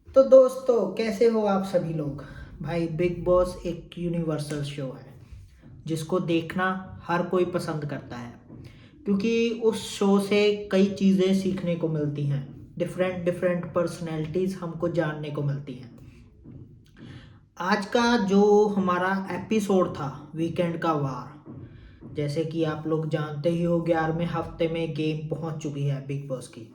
तो दोस्तों, कैसे हो आप सभी लोग। भाई, बिग बॉस एक यूनिवर्सल शो है जिसको देखना हर कोई पसंद करता है, क्योंकि उस शो से कई चीज़ें सीखने को मिलती हैं। डिफरेंट डिफरेंट पर्सनैलिटीज़ हमको जानने को मिलती हैं। आज का जो हमारा एपिसोड था, वीकेंड का वार, जैसे कि आप लोग जानते ही हो, 11वें हफ्ते में गेम पहुंच चुकी है बिग बॉस की।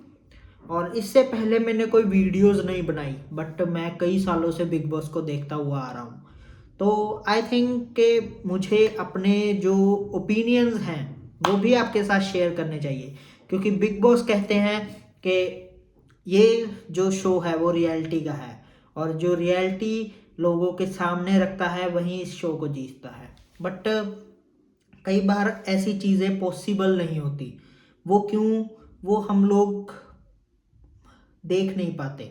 और इससे पहले मैंने कोई वीडियोस नहीं बनाई, बट मैं कई सालों से बिग बॉस को देखता हुआ आ रहा हूँ। तो आई थिंक कि मुझे अपने जो ओपिनियंस हैं वो भी आपके साथ शेयर करने चाहिए, क्योंकि बिग बॉस कहते हैं कि ये जो शो है वो रियलिटी का है, और जो रियलिटी लोगों के सामने रखता है वही इस शो को जीतता है। बट कई बार ऐसी चीज़ें पॉसिबल नहीं होती। वो क्यों? वो हम लोग देख नहीं पाते।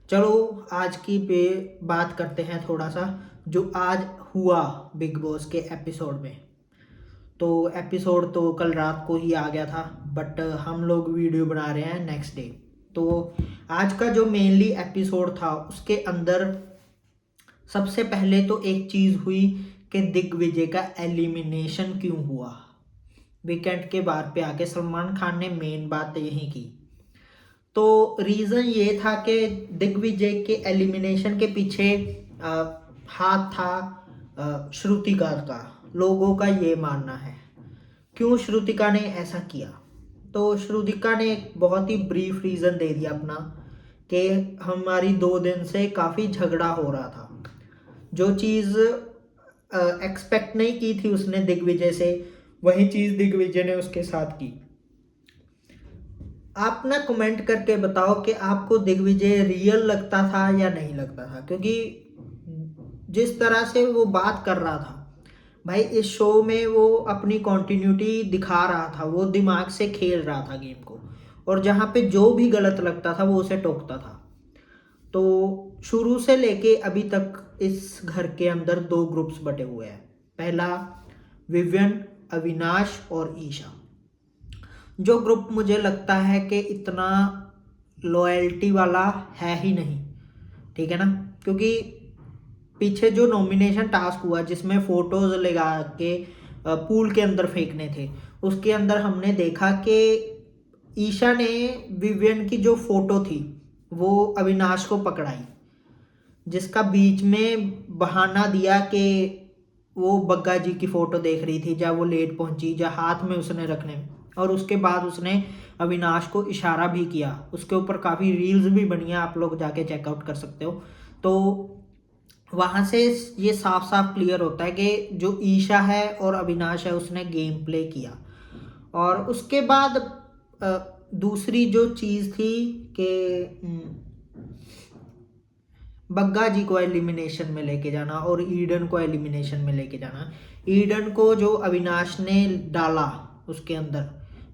चलो, आज की पे बात करते हैं थोड़ा सा, जो आज हुआ बिग बॉस के एपिसोड में। तो एपिसोड तो कल रात को ही आ गया था, बट हम लोग वीडियो बना रहे हैं नेक्स्ट डे। तो आज का जो मेनली एपिसोड था उसके अंदर सबसे पहले तो एक चीज़ हुई कि दिग्विजय का एलिमिनेशन क्यों हुआ। वीकेंड के बार पे आके सलमान खान ने मेन बात यही की। तो रीज़न ये था कि दिग्विजय के एलिमिनेशन के पीछे अ, हाथ था श्रुतिका का। लोगों का ये मानना है। क्यों श्रुतिका ने ऐसा किया? तो श्रुतिका ने एक बहुत ही ब्रीफ रीज़न दे दिया अपना, कि हमारी 2 दिन से काफ़ी झगड़ा हो रहा था। जो चीज़ एक्सपेक्ट नहीं की थी उसने दिग्विजय से, वही चीज़ दिग्विजय ने उसके साथ की। आप ना कमेंट करके बताओ कि आपको दिग्विजय रियल लगता था या नहीं लगता था, क्योंकि जिस तरह से वो बात कर रहा था भाई, इस शो में वो अपनी कॉन्टिन्यूटी दिखा रहा था, वो दिमाग से खेल रहा था गेम को, और जहाँ पे जो भी गलत लगता था वो उसे टोकता था। तो शुरू से लेके अभी तक इस घर के अंदर 2 ग्रुप्स बटे हुए हैं। पहला विवियन, अविनाश और ईशा। जो ग्रुप मुझे लगता है कि इतना लॉयल्टी वाला है ही नहीं, ठीक है ना। क्योंकि पीछे जो नॉमिनेशन टास्क हुआ जिसमें फोटोज लगा के पूल के अंदर फेंकने थे, उसके अंदर हमने देखा कि ईशा ने विवियन की जो फोटो थी वो अविनाश को पकड़ाई, जिसका बीच में बहाना दिया कि वो बग्गा जी की फोटो देख रही थी, जब वो लेट पहुंची, जब हाथ में उसने रखने में, और उसके बाद उसने अविनाश को इशारा भी किया। उसके ऊपर काफ़ी रील्स भी बनी है, आप लोग जाके चेकआउट कर सकते हो। तो वहाँ से ये साफ साफ क्लियर होता है कि जो ईशा है और अविनाश है उसने गेम प्ले किया। और उसके बाद दूसरी जो चीज़ थी कि बग्गा जी को एलिमिनेशन में लेके जाना और ईडन को एलिमिनेशन में लेके जाना। ईडन को जो अविनाश ने डाला उसके अंदर,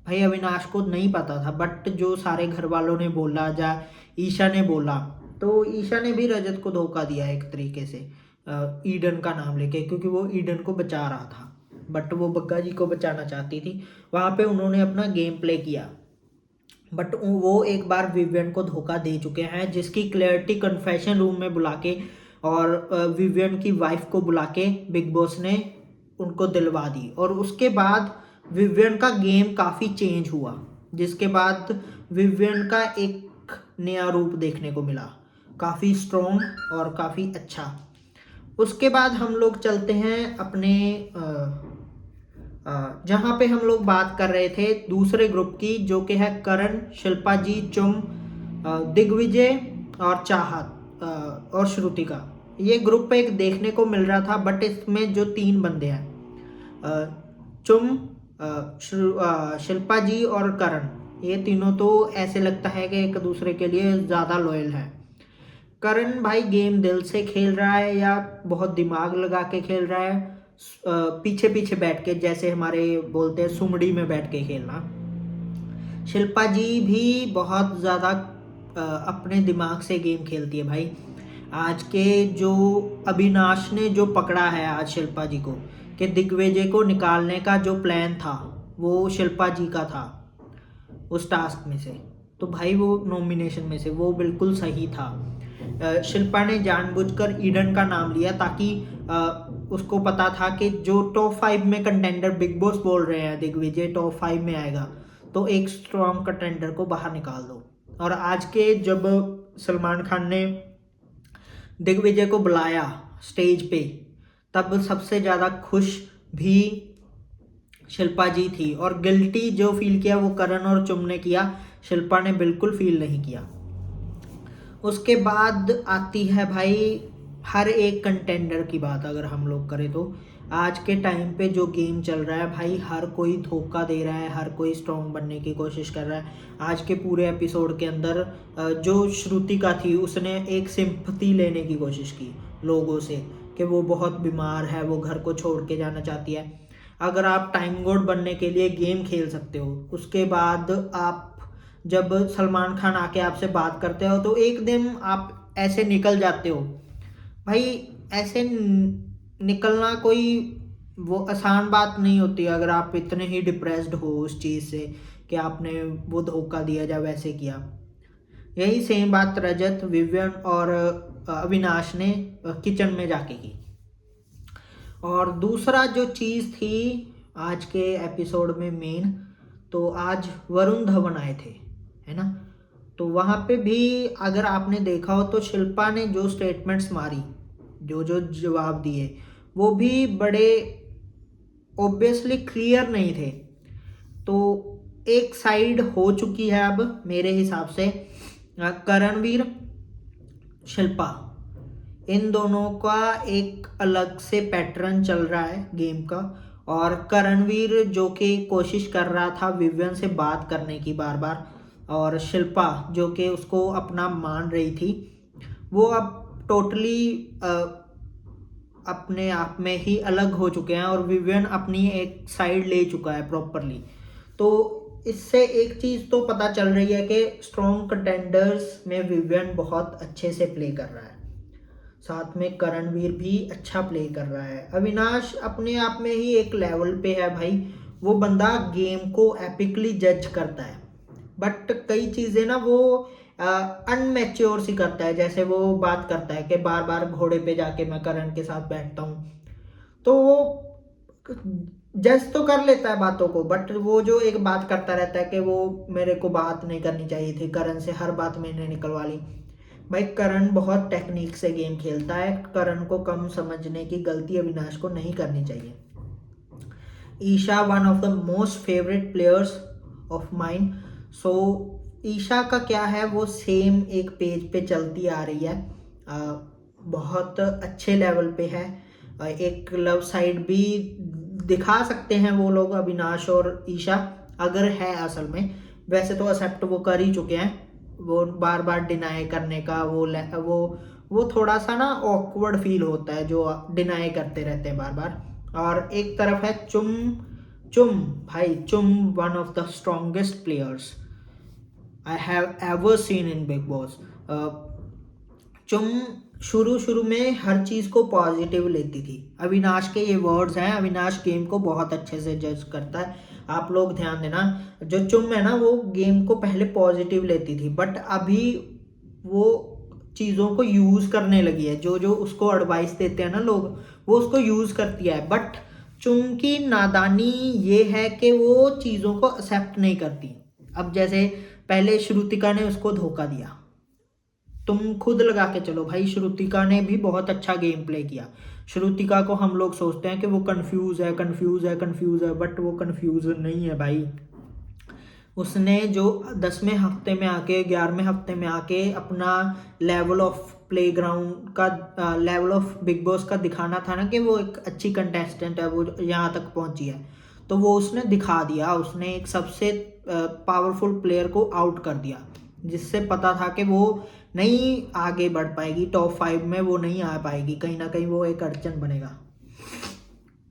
भाई अविनाश को नहीं पता था, बट जो सारे घर वालों ने बोला, जा ईशा ने बोला, तो ईशा ने भी रजत को धोखा दिया एक तरीके से, ईडन का नाम लेके, क्योंकि वो ईडन को बचा रहा था, बट वो बग्गा जी को बचाना चाहती थी। वहाँ पे उन्होंने अपना गेम प्ले किया, बट वो एक बार विवियन को धोखा दे चुके हैं, जिसकी क्लैरिटी कन्फेशन रूम में बुला के और विवियन की वाइफ को बुला के बिग बॉस ने उनको दिलवा दी। और उसके बाद विवियन का गेम काफ़ी चेंज हुआ, जिसके बाद विवियन का एक नया रूप देखने को मिला, काफ़ी स्ट्रॉन्ग और काफ़ी अच्छा। उसके बाद हम लोग चलते हैं अपने जहाँ पे हम लोग बात कर रहे थे दूसरे ग्रुप की, जो कि है करण, शिल्पा जी, चुम, दिग्विजय और चाहत और श्रुतिका। ये ग्रुप एक देखने को मिल रहा था, बट इसमें जो 3 बंदे हैं, चुम, शिल्पा जी और करण, ये तीनों तो ऐसे लगता है कि एक दूसरे के लिए ज़्यादा लॉयल है। करण भाई गेम दिल से खेल रहा है या बहुत दिमाग लगा के खेल रहा है, पीछे पीछे बैठ के, जैसे हमारे बोलते हैं सुमड़ी में बैठ के खेलना। शिल्पा जी भी बहुत ज़्यादा अपने दिमाग से गेम खेलती है भाई। आज के जो अविनाश ने जो पकड़ा है आज शिल्पा जी को, कि दिग्विजय को निकालने का जो प्लान था वो शिल्पा जी का था उस टास्क में से, तो भाई वो नॉमिनेशन में से वो बिल्कुल सही था। शिल्पा ने जानबूझकर ईडन का नाम लिया ताकि उसको पता था कि जो टॉप 5 में कंटेंडर बिग बॉस बोल रहे हैं दिग्विजय टॉप 5 में आएगा, तो एक स्ट्रॉन्ग कंटेंडर को बाहर निकाल दो। और आज के जब सलमान खान ने दिग्विजय को बुलाया स्टेज पे, तब सबसे ज़्यादा खुश भी शिल्पा जी थी, और गिल्टी जो फील किया वो करण और चुम ने किया, शिल्पा ने बिल्कुल फील नहीं किया। उसके बाद आती है भाई हर एक कंटेंडर की बात। अगर हम लोग करें तो आज के टाइम पे जो गेम चल रहा है भाई, हर कोई धोखा दे रहा है, हर कोई स्ट्रॉन्ग बनने की कोशिश कर रहा है। आज के पूरे एपिसोड के अंदर जो श्रुतिका थी उसने एक सिंपैथी लेने की कोशिश की लोगों से कि वो बहुत बीमार है, वो घर को छोड़ के जाना चाहती है। अगर आप टाइम गॉड बनने के लिए गेम खेल सकते हो, उसके बाद आप जब सलमान खान आके आपसे बात करते हो तो एक दिन आप ऐसे निकल जाते हो भाई। ऐसे निकलना कोई वो आसान बात नहीं होती अगर आप इतने ही डिप्रेस्ड हो उस चीज़ से कि आपने वो धोखा दिया या वैसे किया। यही सेम बात रजत, विवियन और अविनाश ने किचन में जाके की। और दूसरा जो चीज़ थी आज के एपिसोड में मेन, तो आज वरुण धवन आए थे, है ना। तो वहाँ पे भी अगर आपने देखा हो तो शिल्पा ने जो स्टेटमेंट्स मारी, जो जो जवाब दिए, वो भी बड़े ऑब्वियसली क्लियर नहीं थे। तो एक साइड हो चुकी है अब मेरे हिसाब से। करणवीर, शिल्पा, इन दोनों का एक अलग से पैटर्न चल रहा है गेम का। और करणवीर जो कि कोशिश कर रहा था विवियन से बात करने की बार बार, और शिल्पा जो कि उसको अपना मान रही थी, वो अब टोटली अपने आप में ही अलग हो चुके हैं, और विवियन अपनी एक साइड ले चुका है प्रॉपरली। तो इससे एक चीज़ तो पता चल रही है कि स्ट्रॉन्ग कंटेंडर्स में विवियन बहुत अच्छे से प्ले कर रहा है, साथ में करणवीर भी अच्छा प्ले कर रहा है। अविनाश अपने आप में ही एक लेवल पे है भाई, वो बंदा गेम को एपिकली जज करता है, बट कई चीज़ें ना वो अनमेच्योर सी करता है। जैसे वो बात करता है कि बार बार घोड़े पे जाके मैं करण के साथ बैठता हूँ, तो वो जज तो कर लेता है बातों को, बट वो जो एक बात करता रहता है कि वो मेरे को बात नहीं करनी चाहिए थी करण से, हर बात मैंने निकलवा ली। भाई करण बहुत टेक्निक से गेम खेलता है, करण को कम समझने की गलती अविनाश को नहीं करनी चाहिए। Isha one of the most favourite players of mind. So Isha का क्या है, वो सेम एक पेज पे चलती आ रही है, बहुत अच्छे लेवल पे है। एक लव साइड भी दिखा सकते हैं वो लोग, अविनाश और ईशा, अगर है असल में। वैसे तो एक्सेप्ट वो कर ही चुके हैं, वो बार बार डिनाई करने का वो थोड़ा सा ना ऑकवर्ड फील होता है जो डिनाई करते रहते हैं बार बार। और एक तरफ है चुम भाई, चुम one of the strongest players I have ever seen in big boss. चुम शुरू में हर चीज़ को पॉजिटिव लेती थी। अविनाश के ये वर्ड्स हैं, अविनाश गेम को बहुत अच्छे से जज करता है, आप लोग ध्यान देना। जो चुम है ना, वो गेम को पहले पॉजिटिव लेती थी, बट अभी वो चीज़ों को यूज़ करने लगी है। जो जो उसको एडवाइस देते हैं ना लोग, वो उसको यूज़ करती है। बट चुम की नादानी ये है कि वो चीज़ों को एक्सेप्ट नहीं करती। अब जैसे पहले श्रुतिका ने उसको धोखा दिया, तुम खुद लगा के चलो भाई, श्रुतिका ने भी बहुत अच्छा गेम प्ले किया। श्रुतिका को हम लोग सोचते हैं कि वो कंफ्यूज है, बट वो कंफ्यूज नहीं है भाई। उसने जो 10वें हफ्ते में आके 11वें हफ्ते में आके अपना लेवल ऑफ प्लेग्राउंड का, लेवल ऑफ बिग बॉस का दिखाना था ना कि वो एक अच्छी कंटेस्टेंट है, वो यहाँ तक पहुँची है, तो वो उसने दिखा दिया। उसने एक सबसे पावरफुल प्लेयर को आउट कर दिया, जिससे पता था कि वो नहीं आगे बढ़ पाएगी, टॉप 5 में वो नहीं आ पाएगी, कहीं ना कहीं वो एक अड़चन बनेगा।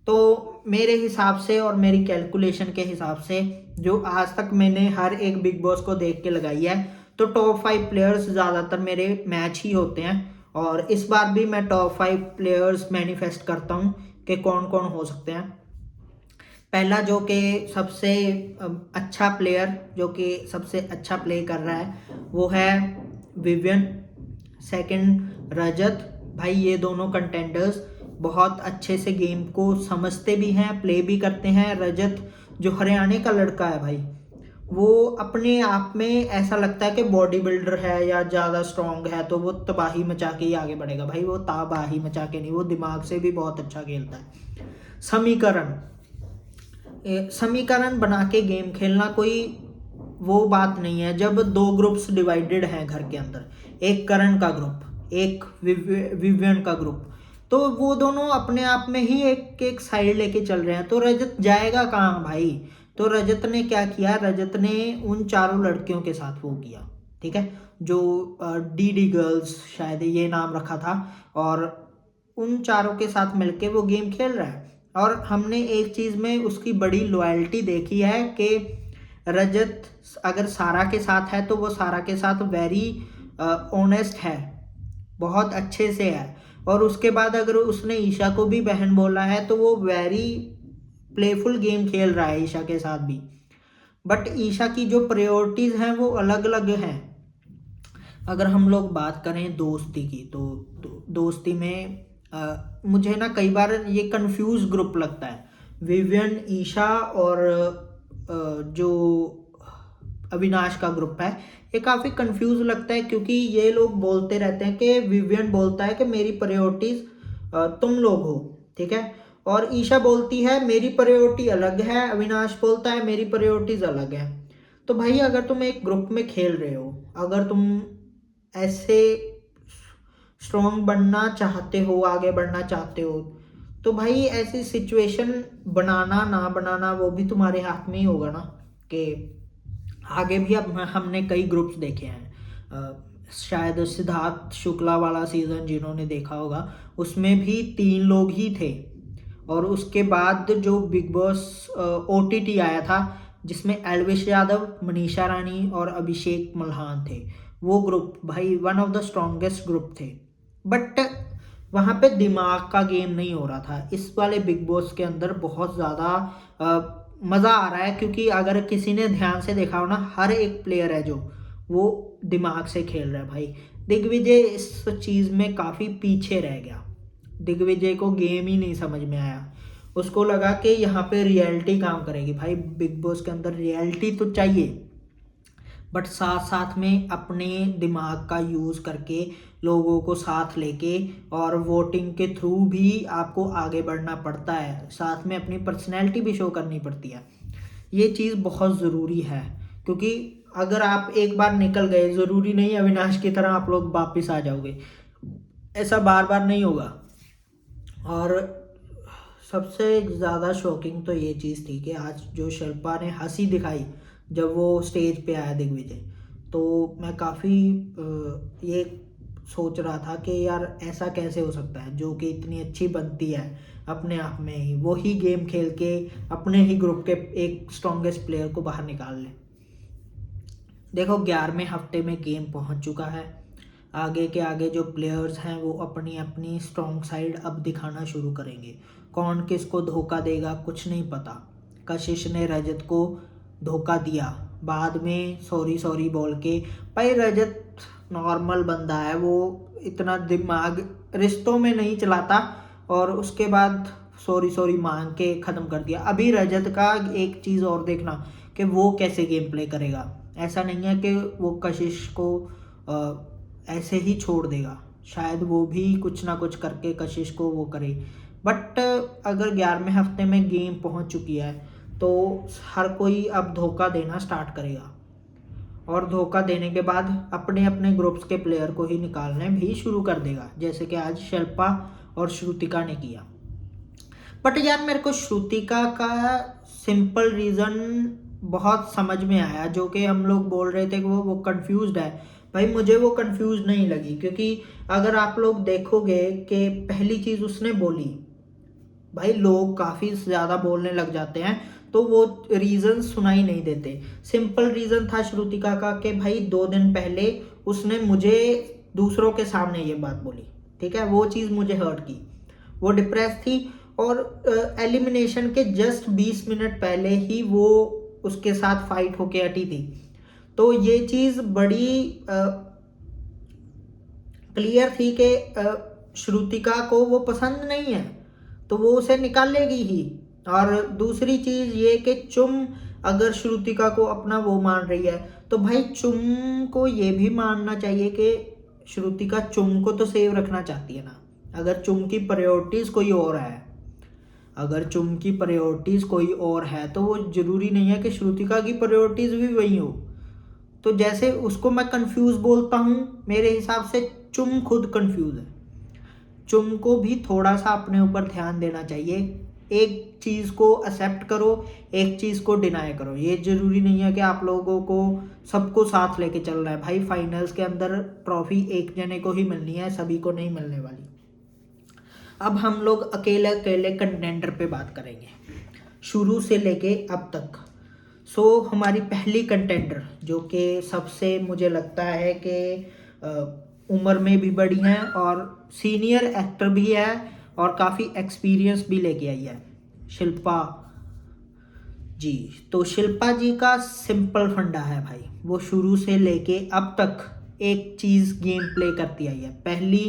तो मेरे हिसाब से और मेरी कैलकुलेशन के हिसाब से जो आज तक मैंने हर एक बिग बॉस को देख के लगाई है, तो टॉप 5 प्लेयर्स ज़्यादातर मेरे मैच ही होते हैं। और इस बार भी मैं टॉप 5 प्लेयर्स मैनिफेस्ट करता हूँ कि कौन कौन हो सकते हैं। पहला जो कि सबसे अच्छा प्लेयर, जो कि सबसे अच्छा प्ले कर रहा है, वो है विवियन। सेकंड रजत। भाई ये दोनों कंटेंडर्स बहुत अच्छे से गेम को समझते भी हैं, प्ले भी करते हैं। रजत जो हरियाणा का लड़का है भाई, वो अपने आप में ऐसा लगता है कि बॉडी बिल्डर है या ज़्यादा स्ट्रांग है तो वो तबाही मचा के ही आगे बढ़ेगा। भाई वो तबाही मचा के नहीं, वो दिमाग से भी बहुत अच्छा खेलता है। समीकरण बना के गेम खेलना कोई वो बात नहीं है। जब दो ग्रुप्स डिवाइडेड हैं घर के अंदर, एक करण का ग्रुप, एक विवियन का ग्रुप, तो वो दोनों अपने आप में ही एक एक साइड लेके चल रहे हैं, तो रजत जाएगा कहाँ भाई। तो रजत ने क्या किया, रजत ने उन चारों लड़कियों के साथ वो किया, ठीक है, जो डी गर्ल्स शायद ये नाम रखा था, और उन चारों के साथ मिलके वो गेम खेल रहा है। और हमने एक चीज़ में उसकी बड़ी लॉयल्टी देखी है कि रजत अगर सारा के साथ है तो वो सारा के साथ वेरी ऑनेस्ट है, बहुत अच्छे से है। और उसके बाद अगर उसने ईशा को भी बहन बोला है तो वो वेरी प्लेफुल गेम खेल रहा है ईशा के साथ भी। बट ईशा की जो प्रायोरिटीज़ हैं वो अलग अलग हैं। अगर हम लोग बात करें दोस्ती की, तो दोस्ती में मुझे ना कई बार ये कंफ्यूज ग्रुप लगता है। विवियन, ईशा और जो अविनाश का ग्रुप है, ये काफ़ी कंफ्यूज लगता है, क्योंकि ये लोग बोलते रहते हैं कि विवियन बोलता है कि मेरी प्रायोरिटीज़ तुम लोग हो, ठीक है, और ईशा बोलती है मेरी प्रायोरिटी अलग है, अविनाश बोलता है मेरी प्रायोरिटीज़ अलग है। तो भाई अगर तुम एक ग्रुप में खेल रहे हो, अगर तुम ऐसे स्ट्रॉन्ग बनना चाहते हो, आगे बढ़ना चाहते हो, तो भाई ऐसी सिचुएशन बनाना ना बनाना वो भी तुम्हारे हाथ में ही होगा ना। कि आगे भी अब हमने कई ग्रुप्स देखे हैं, शायद सिद्धार्थ शुक्ला वाला सीज़न जिन्होंने देखा होगा, उसमें भी 3 लोग ही थे। और उसके बाद जो बिग बॉस OTT आया था, जिसमें एल्विश यादव, मनीषा रानी और अभिषेक मल्हान थे, वो ग्रुप भाई one of the strongest group थे। बट वहाँ पे दिमाग का गेम नहीं हो रहा था। इस वाले बिग बॉस के अंदर बहुत ज़्यादा मज़ा आ रहा है, क्योंकि अगर किसी ने ध्यान से देखा हो ना, हर एक प्लेयर है जो वो दिमाग से खेल रहा है भाई। दिग्विजय इस चीज़ में काफ़ी पीछे रह गया। दिग्विजय को गेम ही नहीं समझ में आया, उसको लगा कि यहाँ पे रियलिटी काम करेगी। भाई बिग बॉस के अंदर रियलिटी तो चाहिए, बट साथ साथ में अपने दिमाग का यूज़ करके लोगों को साथ लेके और वोटिंग के थ्रू भी आपको आगे बढ़ना पड़ता है, साथ में अपनी पर्सनैलिटी भी शो करनी पड़ती है। ये चीज़ बहुत ज़रूरी है, क्योंकि अगर आप एक बार निकल गए, ज़रूरी नहीं अविनाश की तरह आप लोग वापस आ जाओगे, ऐसा बार बार नहीं होगा। और सबसे ज़्यादा शॉकिंग तो ये चीज़ थी कि आज जो शिल्पा ने हंसी दिखाई जब वो स्टेज पे आया दिग्विजय, तो मैं काफ़ी ये सोच रहा था कि यार ऐसा कैसे हो सकता है, जो कि इतनी अच्छी बनती है अपने आप में ही, वो ही गेम खेल के अपने ही ग्रुप के एक स्ट्रॉन्गेस्ट प्लेयर को बाहर निकाल ले। देखो 11वें हफ्ते में गेम पहुंच चुका है। आगे के आगे जो प्लेयर्स हैं वो अपनी अपनी स्ट्रॉन्ग साइड अब दिखाना शुरू करेंगे। कौन किसको धोखा देगा कुछ नहीं पता। कशिश ने रजत को धोखा दिया, बाद में सॉरी सॉरी बोल के। भाई रजत नॉर्मल बंदा है, वो इतना दिमाग रिश्तों में नहीं चलाता, और उसके बाद सॉरी सॉरी मांग के ख़त्म कर दिया। अभी रजत का एक चीज़ और देखना कि वो कैसे गेम प्ले करेगा। ऐसा नहीं है कि वो कशिश को ऐसे ही छोड़ देगा, शायद वो भी कुछ ना कुछ करके कशिश को वो करे। बट अगर 11वें हफ्ते में गेम पहुंच चुकी है तो हर कोई अब धोखा देना स्टार्ट करेगा, और धोखा देने के बाद अपने अपने ग्रुप्स के प्लेयर को ही निकालने भी शुरू कर देगा, जैसे कि आज शिल्पा और श्रुतिका ने किया। बट यार मेरे को श्रुतिका का सिंपल रीज़न बहुत समझ में आया, जो कि हम लोग बोल रहे थे कि वो कंफ्यूज्ड है। भाई मुझे वो कंफ्यूज नहीं लगी, क्योंकि अगर आप लोग देखोगे कि पहली चीज़ उसने बोली, भाई लोग काफ़ी ज़्यादा बोलने लग जाते हैं तो वो रीज़न सुनाई नहीं देते। सिंपल रीज़न था श्रुतिका का कि भाई 2 दिन पहले उसने मुझे दूसरों के सामने ये बात बोली, ठीक है, वो चीज़ मुझे हर्ट की। वो डिप्रेस थी, और एलिमिनेशन के जस्ट 20 मिनट पहले ही वो उसके साथ फाइट होके हटी थी। तो ये चीज़ बड़ी क्लियर थी कि श्रुतिका को वो पसंद नहीं है, तो वो उसे निकालेगी ही। और दूसरी चीज़ ये कि चुम अगर श्रुतिका को अपना वो मान रही है, तो भाई चुम को ये भी मानना चाहिए कि श्रुतिका चुम को तो सेव रखना चाहती है ना। अगर चुम की प्रायोरिटीज़ कोई और है, अगर चुम की प्रायोरिटीज़ कोई और है, तो वो ज़रूरी नहीं है कि श्रुतिका की प्रायोरिटीज़ भी वही हो। तो जैसे उसको मैं कंफ्यूज बोलता हूँ, मेरे हिसाब से चुम खुद कंफ्यूज है। चुम को भी थोड़ा सा अपने ऊपर ध्यान देना चाहिए। एक चीज़ को एक्सेप्ट करो, एक चीज़ को डिनाई करो। ये ज़रूरी नहीं है कि आप लोगों को सबको साथ लेके चलना है। भाई फाइनल्स के अंदर ट्रॉफी एक जने को ही मिलनी है, सभी को नहीं मिलने वाली। अब हम लोग अकेले अकेले कंटेंडर पे बात करेंगे, शुरू से लेके अब तक। हमारी पहली कंटेंडर, जो कि सबसे मुझे लगता है कि उम्र में भी बड़ी हैं और सीनियर एक्टर भी है और काफ़ी एक्सपीरियंस भी लेके आई है, शिल्पा जी। तो शिल्पा जी का सिंपल फंडा है भाई, वो शुरू से लेके अब तक एक चीज़ गेम प्ले करती आई है। पहली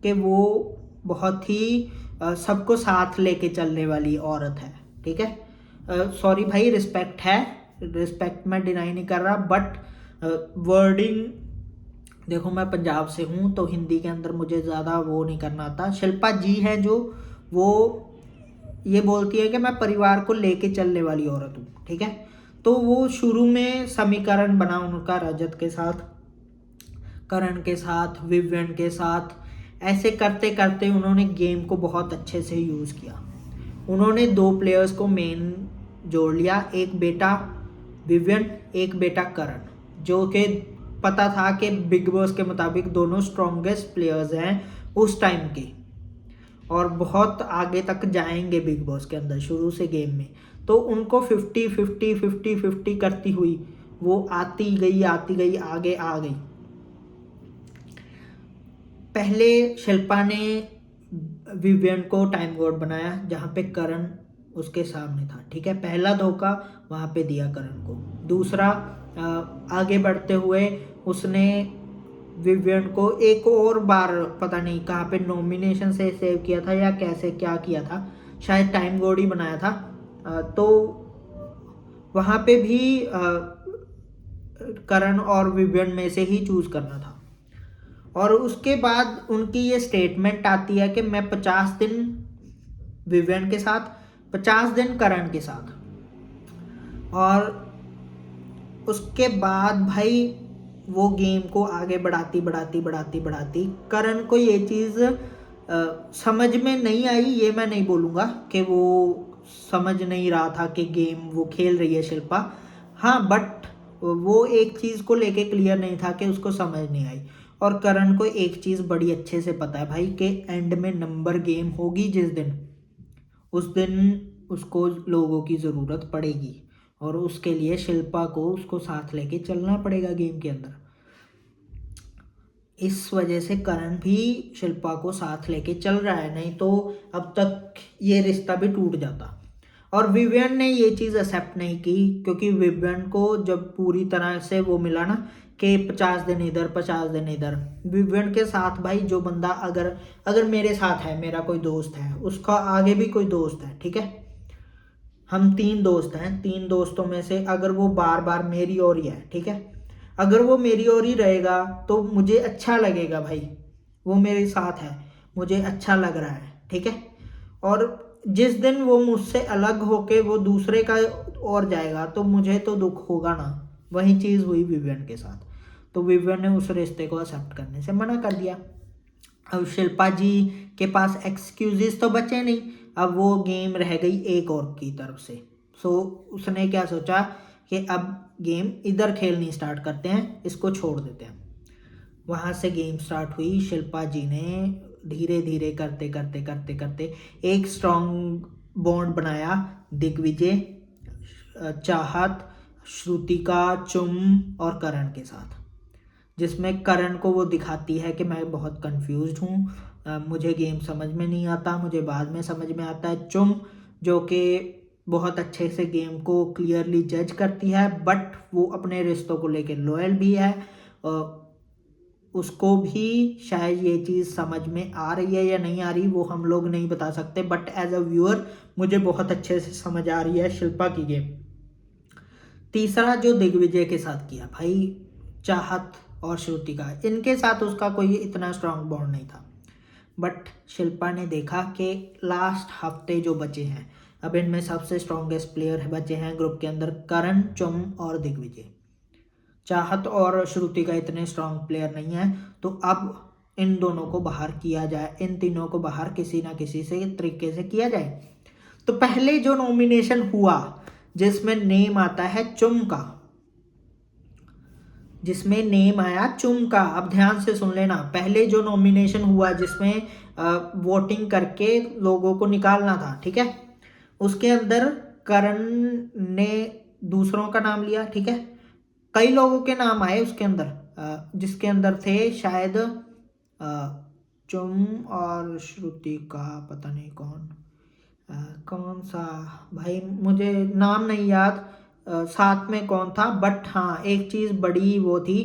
कि वो बहुत ही सबको साथ लेके चलने वाली औरत है, ठीक है। सॉरी भाई, रिस्पेक्ट है, रिस्पेक्ट मैं डिनाई नहीं कर रहा, बट वर्डिंग देखो, मैं पंजाब से हूँ तो हिंदी के अंदर मुझे ज़्यादा वो नहीं करना आता। शिल्पा जी है जो वो ये बोलती है कि मैं परिवार को लेके चलने वाली औरत हूँ, ठीक है। तो वो शुरू में समीकरण बना उनका रजत के साथ, करण के साथ, विवियन के साथ, ऐसे करते करते उन्होंने गेम को बहुत अच्छे से यूज़ किया। उन्होंने दो प्लेयर्स को मेन जोड़ लिया, एक बेटा विवियन, एक बेटा करण, जो कि पता था कि बिग बॉस के मुताबिक दोनों स्ट्रॉन्गेस्ट प्लेयर्स हैं उस टाइम के और बहुत आगे तक जाएंगे बिग बॉस के अंदर शुरू से गेम में। तो उनको 50-50 करती हुई वो आती गई आगे आ गई। पहले शिल्पा ने विवियन को टाइम गॉड बनाया, जहाँ पे करण उसके सामने था, ठीक है। पहला धोखा वहाँ पे दिया करण को। दूसरा, आगे बढ़ते हुए उसने विवियन को एक और बार पता नहीं कहाँ पे नॉमिनेशन से सेव किया था या कैसे क्या किया था, शायद टाइम गॉड ही बनाया था। तो वहाँ पे भी करण और विवियन में से ही चूज करना था। और उसके बाद उनकी ये स्टेटमेंट आती है कि मैं 50 दिन विवियन के साथ, 50 दिन करण के साथ। और उसके बाद भाई वो गेम को आगे बढ़ाती करण को ये चीज़ समझ में नहीं आई। ये मैं नहीं बोलूँगा कि वो समझ नहीं रहा था कि गेम वो खेल रही है शिल्पा, हाँ, बट वो एक चीज़ को लेके क्लियर नहीं था कि उसको समझ नहीं आई। और करण को एक चीज़ बड़ी अच्छे से पता है भाई कि एंड में नंबर गेम होगी जिस दिन, उस दिन उसको लोगों की ज़रूरत पड़ेगी और उसके लिए शिल्पा को उसको साथ लेके चलना पड़ेगा गेम के अंदर। इस वजह से करण भी शिल्पा को साथ लेके चल रहा है, नहीं तो अब तक ये रिश्ता भी टूट जाता। और विवियन ने ये चीज़ एक्सेप्ट नहीं की, क्योंकि विवियन को जब पूरी तरह से वो मिला ना कि 50 दिन इधर 50 दिन इधर, विवियन के साथ भाई जो बंदा अगर अगर मेरे साथ है, मेरा कोई दोस्त है, उसका आगे भी कोई दोस्त है, ठीक है, हम 3 दोस्त हैं, 3 दोस्तों में से अगर वो बार बार मेरी ओर ही है, ठीक है, अगर वो मेरी ओर ही रहेगा तो मुझे अच्छा लगेगा भाई, वो मेरे साथ है, मुझे अच्छा लग रहा है, ठीक है। और जिस दिन वो मुझसे अलग होके वो दूसरे का और जाएगा तो मुझे तो दुख होगा ना। वही चीज़ हुई विवियन के साथ, तो विवियन ने उस रिश्ते को एक्सेप्ट करने से मना कर दिया। अब शिल्पा जी के पास एक्सक्यूजेस तो बचे नहीं, अब वो गेम रह गई एक और की तरफ से। उसने क्या सोचा कि अब गेम इधर खेलनी स्टार्ट करते हैं, इसको छोड़ देते हैं। वहाँ से गेम स्टार्ट हुई। शिल्पा जी ने धीरे धीरे करते एक स्ट्रॉन्ग बॉन्ड बनाया दिग्विजय, चाहत, श्रुतिका, चुम और करण के साथ, जिसमें करण को वो दिखाती है कि मैं बहुत कंफ्यूज्ड हूँ, मुझे गेम समझ में नहीं आता, मुझे बाद में समझ में आता है। चुम जो कि बहुत अच्छे से गेम को क्लियरली जज करती है, बट वो अपने रिश्तों को लेकर लॉयल भी है। उसको भी शायद ये चीज़ समझ में आ रही है या नहीं आ रही वो हम लोग नहीं बता सकते, बट एज अ व्यूअर मुझे बहुत अच्छे से समझ आ रही है शिल्पा की गेम। तीसरा जो दिग्विजय के साथ किया भाई, चाहत और श्रुतिका, इनके साथ उसका कोई इतना स्ट्रांग बॉन्ड नहीं था, बट शिल्पा ने देखा कि लास्ट हफ्ते जो बचे हैं, अब इनमें सबसे स्ट्रॉन्गेस्ट प्लेयर बचे हैं ग्रुप के अंदर, करण, चुम और दिग्विजय। चाहत और श्रुतिका इतने स्ट्रांग प्लेयर नहीं है, तो अब इन दोनों को बाहर किया जाए, इन तीनों को बाहर किसी ना किसी से तरीके से किया जाए। तो पहले जो नॉमिनेशन हुआ जिसमें नेम आता है चुम का, जिसमें नेम आया चुम का, अब ध्यान से सुन लेना, पहले जो नॉमिनेशन हुआ जिसमें वोटिंग करके लोगों को निकालना था, ठीक है, उसके अंदर करण ने दूसरों का नाम लिया, ठीक है, कई लोगों के नाम आए उसके अंदर, जिसके अंदर थे शायद चुम और श्रुति का, पता नहीं कौन सा, भाई मुझे नाम नहीं याद साथ में कौन था, बट हाँ एक चीज़ बड़ी वो थी,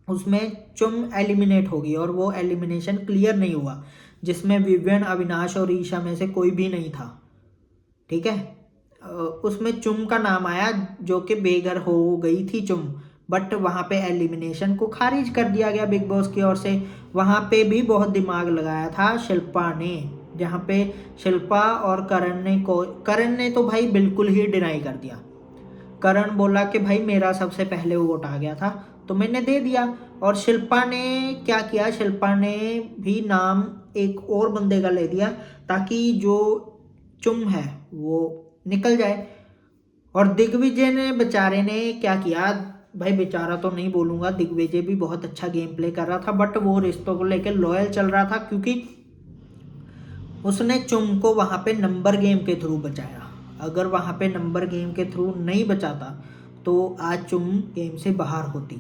उसमें चुम एलिमिनेट होगी और वो एलिमिनेशन क्लियर नहीं हुआ, जिसमें विवियन, अविनाश और ईशा में से कोई भी नहीं था, ठीक है। उसमें चुम का नाम आया जो कि बेघर हो गई थी चुम, बट वहाँ पे एलिमिनेशन को खारिज कर दिया गया बिग बॉस की ओर से। वहाँ पे भी बहुत दिमाग लगाया था शिल्पा ने, जहाँ पे शिल्पा और करण ने तो भाई बिल्कुल ही डिनाई कर दिया। करण बोला कि भाई मेरा सबसे पहले वोट आ गया था तो मैंने दे दिया, और शिल्पा ने क्या किया, शिल्पा ने भी नाम एक और बंदे का ले दिया ताकि जो चुम है वो निकल जाए। और दिग्विजय ने बेचारे ने क्या किया, भाई बेचारा तो नहीं बोलूँगा, दिग्विजय भी बहुत अच्छा गेम प्ले कर रहा था, बट वो रिश्तों को लेकर लॉयल चल रहा था, क्योंकि उसने चुम को वहाँ पे नंबर गेम के थ्रू बचाया। अगर वहाँ पे नंबर गेम के थ्रू नहीं बचाता तो आज चुम गेम से बाहर होती।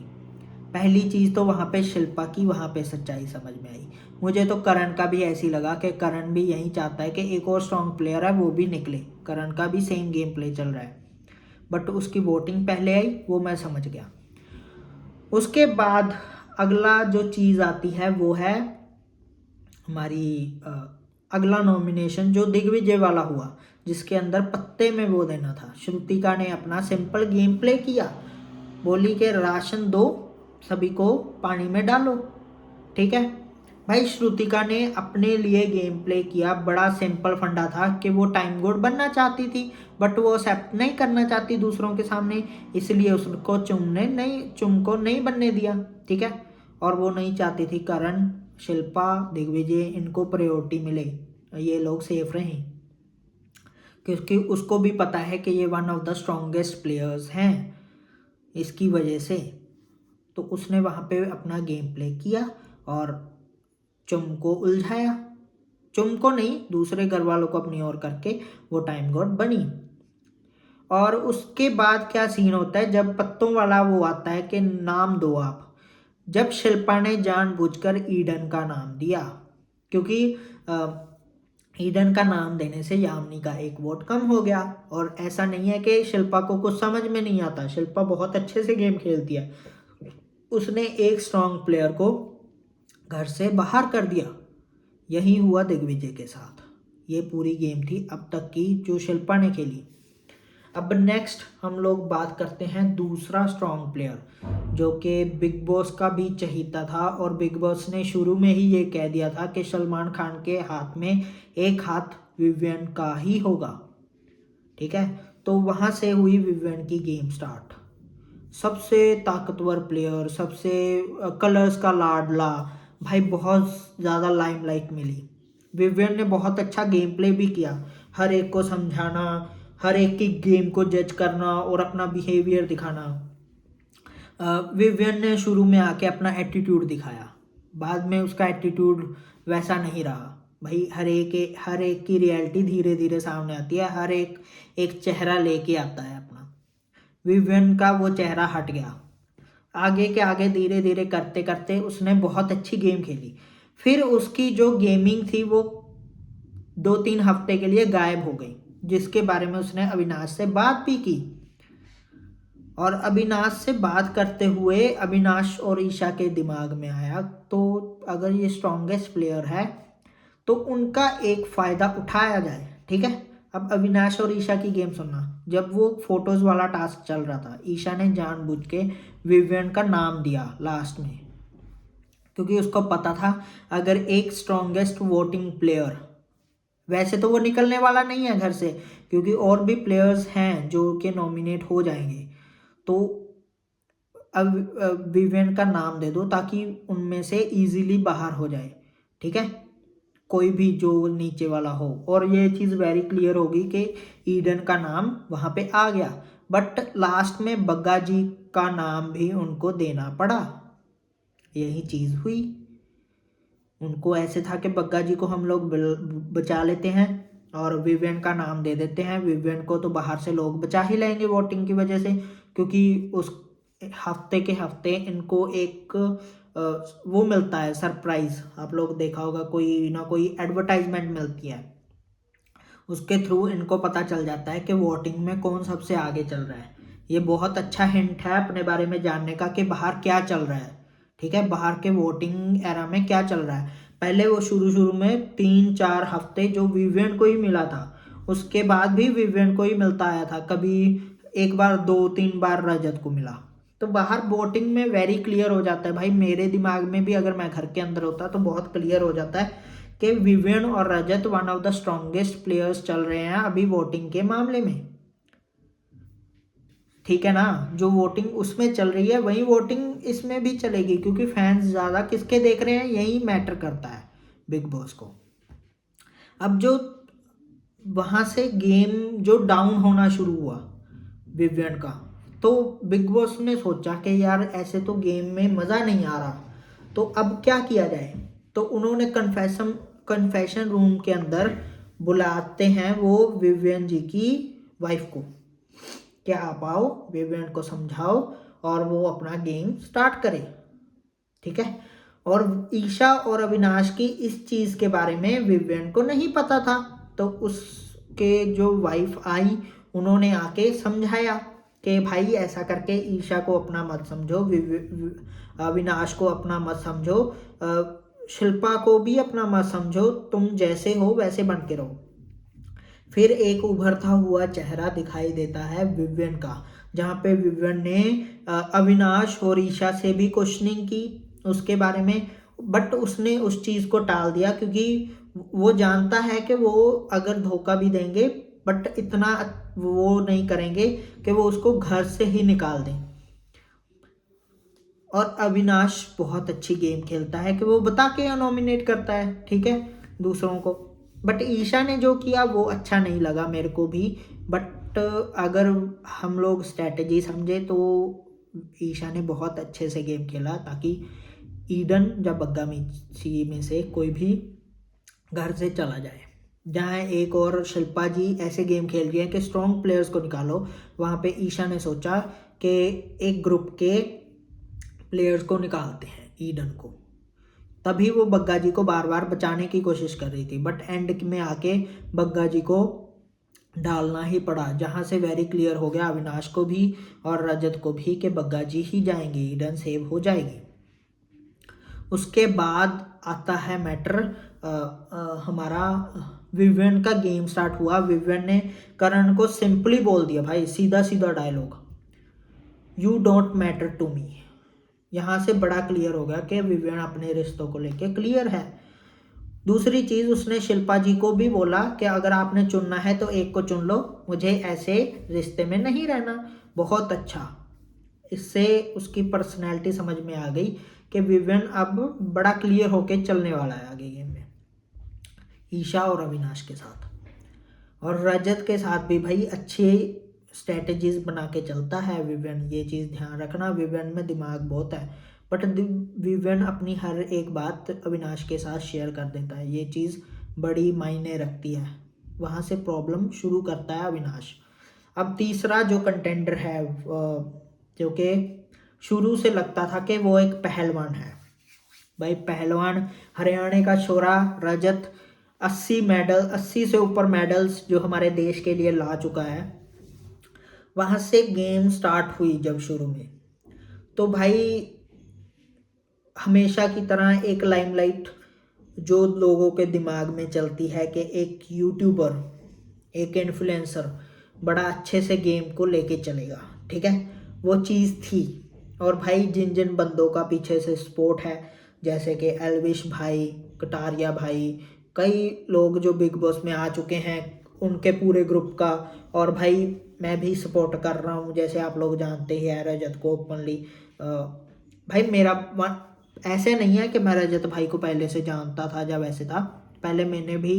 पहली चीज़ तो वहाँ पे शिल्पा की वहाँ पे सच्चाई समझ में आई। मुझे तो करण का भी ऐसी लगा कि करण भी यही चाहता है कि एक और स्ट्रॉन्ग प्लेयर है वो भी निकले, करण का भी सेम गेम प्ले चल रहा है, बट उसकी वोटिंग पहले आई, वो मैं समझ गया। उसके बाद अगला जो चीज़ आती है वो है हमारी अगला नॉमिनेशन जो दिग्विजय वाला हुआ, जिसके अंदर पत्ते में वो देना था। श्रुतिका ने अपना सिंपल गेम प्ले किया, बोली कि राशन दो, सभी को पानी में डालो, ठीक है। भाई श्रुतिका ने अपने लिए गेम प्ले किया, बड़ा सिंपल फंडा था कि वो टाइम गोड बनना चाहती थी, बट वो एक्सेप्ट नहीं करना चाहती दूसरों के सामने, इसलिए उसको चुम को नहीं बनने दिया, ठीक है। और वो नहीं चाहती थी करण, शिल्पा, दिग्विजय इनको प्रायोरिटी मिले, ये लोग सेफ रहें, क्योंकि उसको भी पता है कि ये one of the strongest players हैं इसकी वजह से। तो उसने वहाँ पे अपना गेम प्ले किया और चुम को उलझाया, चुम को नहीं दूसरे घर वालों को अपनी ओर करके वो टाइम गॉड बनी। और उसके बाद क्या सीन होता है, जब पत्तों वाला वो आता है कि नाम दो आप, जब शिल्पा ने जानबूझकर ईडन का नाम दिया, क्योंकि ईडन का नाम देने से यामिनी का एक वोट कम हो गया। और ऐसा नहीं है कि शिल्पा को कुछ समझ में नहीं आता, शिल्पा बहुत अच्छे से गेम खेलती है, उसने एक स्ट्रांग प्लेयर को घर से बाहर कर दिया। यही हुआ दिग्विजय के साथ। ये पूरी गेम थी अब तक की जो शिल्पा ने खेली। अब नेक्स्ट हम लोग बात करते हैं दूसरा स्ट्रांग प्लेयर जो कि बिग बॉस का भी चहीता था, और बिग बॉस ने शुरू में ही ये कह दिया था कि सलमान खान के हाथ में एक हाथ विवियन का ही होगा, ठीक है। तो वहाँ से हुई विवियन की गेम स्टार्ट। सबसे ताकतवर प्लेयर, सबसे कलर्स का लाडला, भाई बहुत ज़्यादा लाइमलाइट मिली। विवियन ने बहुत अच्छा गेम प्ले भी किया, हर एक को समझाना, हर एक की गेम को जज करना और अपना बिहेवियर दिखाना। विवियन ने शुरू में आके अपना एटीट्यूड दिखाया, बाद में उसका एटीट्यूड वैसा नहीं रहा। भाई हर एक की रियलिटी धीरे धीरे सामने आती है, हर एक चेहरा लेके आता है अपना। विवियन का वो चेहरा हट गया, आगे के आगे धीरे धीरे करते करते उसने बहुत अच्छी गेम खेली। फिर उसकी जो गेमिंग थी वो 2-3 हफ्ते के लिए गायब हो गई, जिसके बारे में उसने अविनाश से बात भी की। और अविनाश से बात करते हुए अविनाश और ईशा के दिमाग में आया, तो अगर ये स्ट्रॉन्गेस्ट प्लेयर है तो उनका एक फ़ायदा उठाया जाए। ठीक है, अब अविनाश और ईशा की गेम सुनना। जब वो फोटोज़ वाला टास्क चल रहा था, ईशा ने जानबूझ के विवियन का नाम दिया लास्ट में, क्योंकि उसको पता था अगर एक स्ट्रॉन्गेस्ट वोटिंग प्लेयर, वैसे तो वो निकलने वाला नहीं है घर से, क्योंकि और भी प्लेयर्स हैं जो कि नॉमिनेट हो जाएंगे, तो अब विवियन का नाम दे दो ताकि उनमें से इजीली बाहर हो जाए। ठीक है, कोई भी जो नीचे वाला हो, और ये चीज़ वेरी क्लियर होगी कि ईडन का नाम वहाँ पे आ गया, बट लास्ट में बग्गा जी का नाम भी उनको देना पड़ा। यही चीज़ हुई। उनको ऐसे था कि बग्गा जी को हम लोग बचा लेते हैं और विवियन का नाम दे देते हैं। विवियन को तो बाहर से लोग बचा ही लेंगे वोटिंग की वजह से, क्योंकि उस हफ्ते के हफ्ते इनको एक वो मिलता है सरप्राइज। आप लोग देखा होगा, कोई ना कोई एडवर्टाइजमेंट मिलती है, उसके थ्रू इनको पता चल जाता है कि वोटिंग में कौन सबसे आगे चल रहा है। ये बहुत अच्छा हिंट है अपने बारे में जानने का कि बाहर क्या चल रहा है। ठीक है, बाहर के वोटिंग एरा में क्या चल रहा है। पहले वो शुरू में 3-4 हफ्ते जो विवियन को ही मिला था, उसके बाद भी विवियन को ही मिलता आया था, कभी एक बार 2-3 बार रजत को मिला। तो बाहर वोटिंग में वेरी क्लियर हो जाता है भाई। मेरे दिमाग में भी अगर मैं घर के अंदर होता तो बहुत क्लियर हो जाता है कि विवियन और Rajat one of the strongest players चल रहे हैं अभी वोटिंग के मामले में। ठीक है ना, जो वोटिंग उसमें चल रही है वही वोटिंग इसमें भी चलेगी, क्योंकि फैंस ज़्यादा किसके देख रहे हैं यही मैटर करता है बिग बॉस को। अब जो वहाँ से गेम जो डाउन होना शुरू हुआ विवियन का, तो बिग बॉस ने सोचा कि यार ऐसे तो गेम में मज़ा नहीं आ रहा, तो अब क्या किया जाए। तो उन्होंने कन्फेशन रूम के अंदर बुलाते हैं वो विवियन जी की वाइफ को, क्या आप आओ, विवियन को समझाओ और वो अपना गेम स्टार्ट करे। ठीक है, और ईशा और अविनाश की इस चीज़ के बारे में विवियन को नहीं पता था, तो उसके जो वाइफ आई उन्होंने आके समझाया कि भाई ऐसा करके ईशा को अपना मत समझो, अविनाश को अपना मत समझो, शिल्पा को भी अपना मत समझो, तुम जैसे हो वैसे बन के रहो। फिर एक उभरता हुआ चेहरा दिखाई देता है विवियन का, जहाँ पे विवियन ने अविनाश और ईशा से भी क्वेश्चनिंग की उसके बारे में, बट उसने उस चीज़ को टाल दिया, क्योंकि वो जानता है कि वो अगर धोखा भी देंगे बट इतना वो नहीं करेंगे कि वो उसको घर से ही निकाल दें। और अविनाश बहुत अच्छी गेम खेलता है कि वो बता के नॉमिनेट करता है, ठीक है, दूसरों को। बट ईशा ने जो किया वो अच्छा नहीं लगा मेरे को भी, बट अगर हम लोग स्ट्रैटेजी समझे तो ईशा ने बहुत अच्छे से गेम खेला, ताकि ईडन या बग्गा में से कोई भी घर से चला जाए। जहाँ एक और शिल्पा जी ऐसे गेम खेल रही है कि स्ट्रॉन्ग प्लेयर्स को निकालो, वहाँ पे ईशा ने सोचा कि एक ग्रुप के प्लेयर्स को निकालते हैं ईडन को, तभी वो बग्गा जी को बार बार बचाने की कोशिश कर रही थी, बट एंड में आके बग्गा जी को डालना ही पड़ा, जहाँ से वेरी क्लियर हो गया अविनाश को भी और रजत को भी कि बग्गा जी ही जाएंगे, ईडन सेव हो जाएगी। उसके बाद आता है मैटर हमारा विवियन का गेम स्टार्ट हुआ। विवियन ने करण को सिंपली बोल दिया भाई, सीधा सीधा dialogue, you don't matter to me. यहाँ से बड़ा क्लियर हो गया कि विवियन अपने रिश्तों को लेके क्लियर है। दूसरी चीज़, उसने शिल्पा जी को भी बोला कि अगर आपने चुनना है तो एक को चुन लो, मुझे ऐसे रिश्ते में नहीं रहना। बहुत अच्छा, इससे उसकी पर्सनैलिटी समझ में आ गई कि विवियन अब बड़ा क्लियर होके चलने वाला है आगे गेम में, ईशा और अविनाश के साथ। और रजत के साथ भी भाई अच्छी स्ट्रेटजीज बना के चलता है विवियन, ये चीज़ ध्यान रखना, विवियन में दिमाग बहुत है, बट विवियन अपनी हर एक बात अविनाश के साथ शेयर कर देता है, ये चीज़ बड़ी मायने रखती है। वहाँ से प्रॉब्लम शुरू करता है अविनाश। अब तीसरा जो कंटेंडर है, जो कि शुरू से लगता था कि वो एक पहलवान है भाई, पहलवान हरियाणा का छोरा रजत, 80 मेडल, 80 से ऊपर मेडल्स जो हमारे देश के लिए ला चुका है, वहाँ से गेम स्टार्ट हुई जब शुरू में, तो भाई हमेशा की तरह एक लाइमलाइट जो लोगों के दिमाग में चलती है कि एक यूट्यूबर, एक इन्फ्लुएंसर बड़ा अच्छे से गेम को लेके चलेगा, ठीक है, वो चीज़ थी। और भाई जिन जिन बंदों का पीछे से सपोर्ट है, जैसे कि एल्विश भाई, कटारिया भाई, कई लोग जो बिग बॉस में आ चुके हैं, उनके पूरे ग्रुप का, और भाई मैं भी सपोर्ट कर रहा हूँ, जैसे आप लोग जानते ही हैं रजत को ओपनली। भाई मेरा ऐसे नहीं है कि मैं रजत भाई को पहले से जानता था या वैसे था, पहले मैंने भी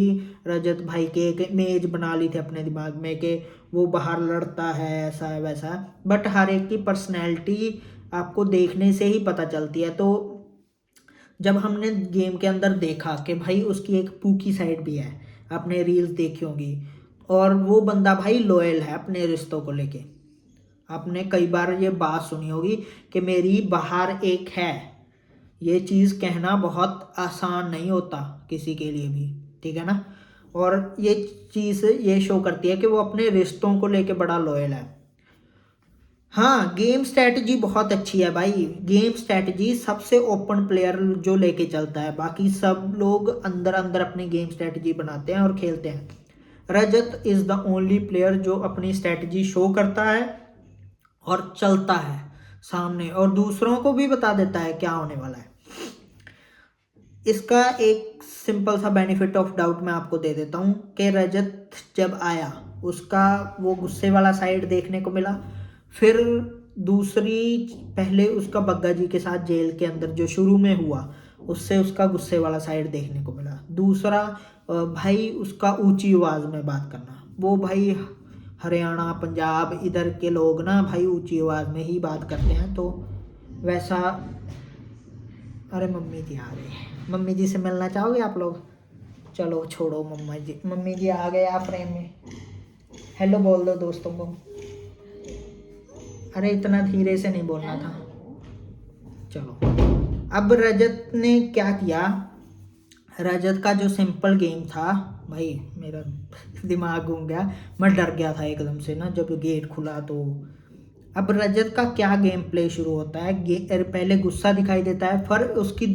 रजत भाई के एक इमेज बना ली थी अपने दिमाग में कि वो बाहर लड़ता है, ऐसा है वैसा है, बट हर एक की पर्सनैलिटी आपको देखने से ही पता चलती है। तो जब हमने गेम के अंदर देखा कि भाई उसकी एक पूकी साइड भी है, आपने रील्स देखी होंगी, और वो बंदा भाई लॉयल है अपने रिश्तों को लेके। आपने कई बार ये बात सुनी होगी कि मेरी बाहर एक है, ये चीज़ कहना बहुत आसान नहीं होता किसी के लिए भी, ठीक है ना। और ये चीज़ ये शो करती है कि वो अपने रिश्तों को लेके बड़ा लॉयल है। हाँ, गेम स्ट्रैटेजी बहुत अच्छी है भाई, गेम स्ट्रैटेजी सबसे ओपन प्लेयर जो लेके चलता है, बाकी सब लोग अंदर अंदर अपनी गेम स्ट्रैटेजी बनाते हैं और खेलते हैं। रजत इज़ द ओनली प्लेयर जो अपनी स्ट्रैटेजी शो करता है और चलता है सामने, और दूसरों को भी बता देता है क्या होने वाला है। इसका एक सिंपल सा बेनिफिट ऑफ डाउट मैं आपको दे देता हूँ कि रजत जब आया उसका वो गुस्से वाला साइड देखने को मिला। फिर दूसरी, पहले उसका बग्गा जी के साथ जेल के अंदर जो शुरू में हुआ, उससे उसका गुस्से वाला साइड देखने को मिला। दूसरा भाई उसका ऊंची आवाज़ में बात करना, वो भाई हरियाणा पंजाब इधर के लोग ना भाई ऊंची आवाज़ में ही बात करते हैं, तो वैसा। अरे मम्मी जी आ गए, मम्मी जी से मिलना चाहोगे आप लोग? चलो छोड़ो, मम्मी जी आ गए आप फ्रेम में, हेलो बोल दो दोस्तों को। अरे इतना धीरे से नहीं बोलना था। चलो, अब रजत ने क्या किया, रजत का जो सिंपल गेम था, भाई मेरा दिमाग घूम गया, मैं डर गया था एकदम से ना जब गेट खुला। तो अब रजत का क्या गेम प्ले शुरू होता है, पहले गुस्सा दिखाई देता है, फिर उसकी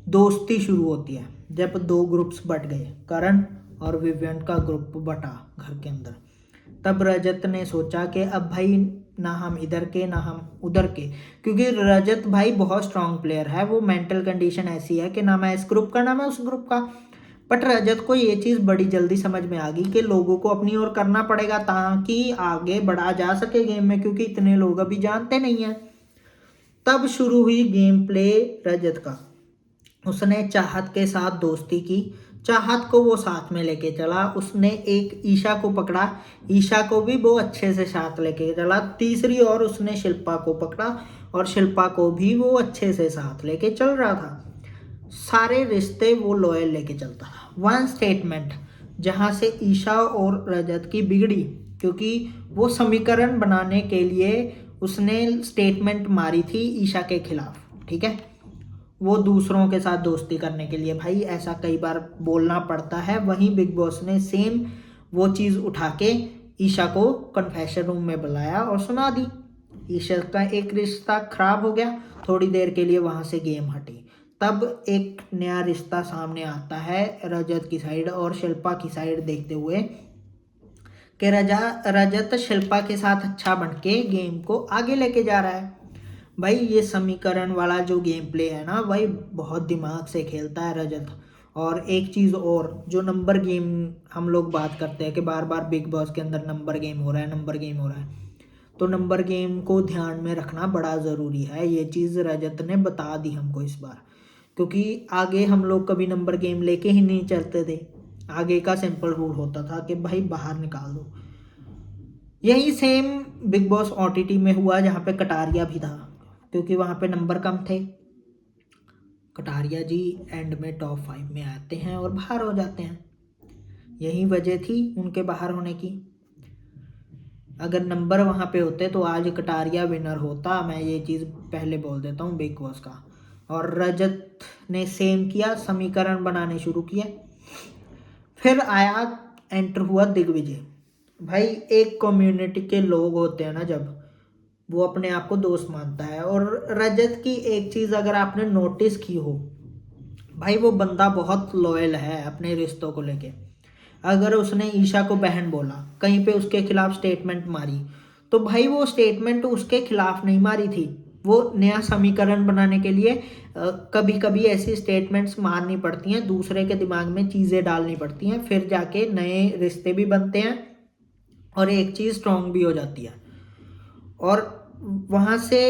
दोस्ती शुरू होती है जब दो ग्रुप्स बट गए, करण और विवियन का ग्रुप बटा घर के अंदर। तब रजत ने सोचा कि अब भाई ना हम इधर के ना हम उधर के, क्योंकि रजत भाई बहुत स्ट्रांग प्लेयर है, वो मेंटल कंडीशन ऐसी है कि ना मैं इस ग्रुप का ना मैं उस ग्रुप का। बट रजत को ये चीज़ बड़ी जल्दी समझ में आ गई कि लोगों को अपनी ओर करना पड़ेगा ताकि आगे बढ़ा जा सके गेम में, क्योंकि इतने लोग अभी जानते नहीं हैं। तब शुरू हुई गेम प्ले रजत का। उसने चाहत के साथ दोस्ती की, चाहत को वो साथ में लेके चला, उसने एक ईशा को पकड़ा, ईशा को भी वो अच्छे से साथ लेके चला, तीसरी और उसने शिल्पा को पकड़ा और शिल्पा को भी वो अच्छे से साथ लेके चल रहा था। सारे रिश्ते वो लॉयल लेके चलता था। वन स्टेटमेंट जहाँ से ईशा और रजत की बिगड़ी, क्योंकि वो समीकरण बनाने के लिए उसने स्टेटमेंट मारी थी ईशा के खिलाफ, ठीक है, वो दूसरों के साथ दोस्ती करने के लिए। भाई ऐसा कई बार बोलना पड़ता है, वहीं बिग बॉस ने सेम वो चीज़ उठा के ईशा को कन्फेशन रूम में बुलाया और सुना दी। ईशा का एक रिश्ता खराब हो गया, थोड़ी देर के लिए वहाँ से गेम हटी। तब एक नया रिश्ता सामने आता है रजत की साइड और शिल्पा की साइड देखते हुए कि रजत शिल्पा के साथ अच्छा बन के गेम को आगे लेके जा रहा है। भाई ये समीकरण वाला जो गेम प्ले है ना भाई, बहुत दिमाग से खेलता है रजत। और एक चीज़ और, जो नंबर गेम हम लोग बात करते हैं कि बार बार बिग बॉस के अंदर नंबर गेम हो रहा है, नंबर गेम हो रहा है, तो नंबर गेम को ध्यान में रखना बड़ा ज़रूरी है। ये चीज़ रजत ने बता दी हमको इस बार, क्योंकि आगे हम लोग कभी नंबर गेम लेके ही नहीं चलते थे। आगे का सिंपल रूल होता था कि भाई बाहर निकाल दो। यही सेम बिग बॉस ओटीटी में हुआ, जहाँ पे कटारिया भी था, क्योंकि वहाँ पे नंबर कम थे। कटारिया जी एंड में टॉप 5 में आते हैं और बाहर हो जाते हैं, यही वजह थी उनके बाहर होने की। अगर नंबर वहाँ पे होते तो आज कटारिया विनर होता, मैं ये चीज़ पहले बोल देता हूँ बिग बॉस का। और रजत ने सेम किया, समीकरण बनाने शुरू किए। फिर आया, एंटर हुआ दिग्विजय। भाई एक कम्युनिटी के लोग होते हैं ना, जब वो अपने आप को दोस्त मानता है। और रजत की एक चीज़ अगर आपने नोटिस की हो, भाई वो बंदा बहुत लॉयल है अपने रिश्तों को लेके। अगर उसने ईशा को बहन बोला, कहीं पे उसके खिलाफ स्टेटमेंट मारी, तो भाई वो स्टेटमेंट उसके खिलाफ नहीं मारी थी। वो नया समीकरण बनाने के लिए कभी कभी ऐसी स्टेटमेंट्स मारनी पड़ती हैं, दूसरे के दिमाग में चीज़ें डालनी पड़ती हैं, फिर जाके नए रिश्ते भी बनते हैं और एक चीज़ स्ट्रांग भी हो जाती है। और वहाँ से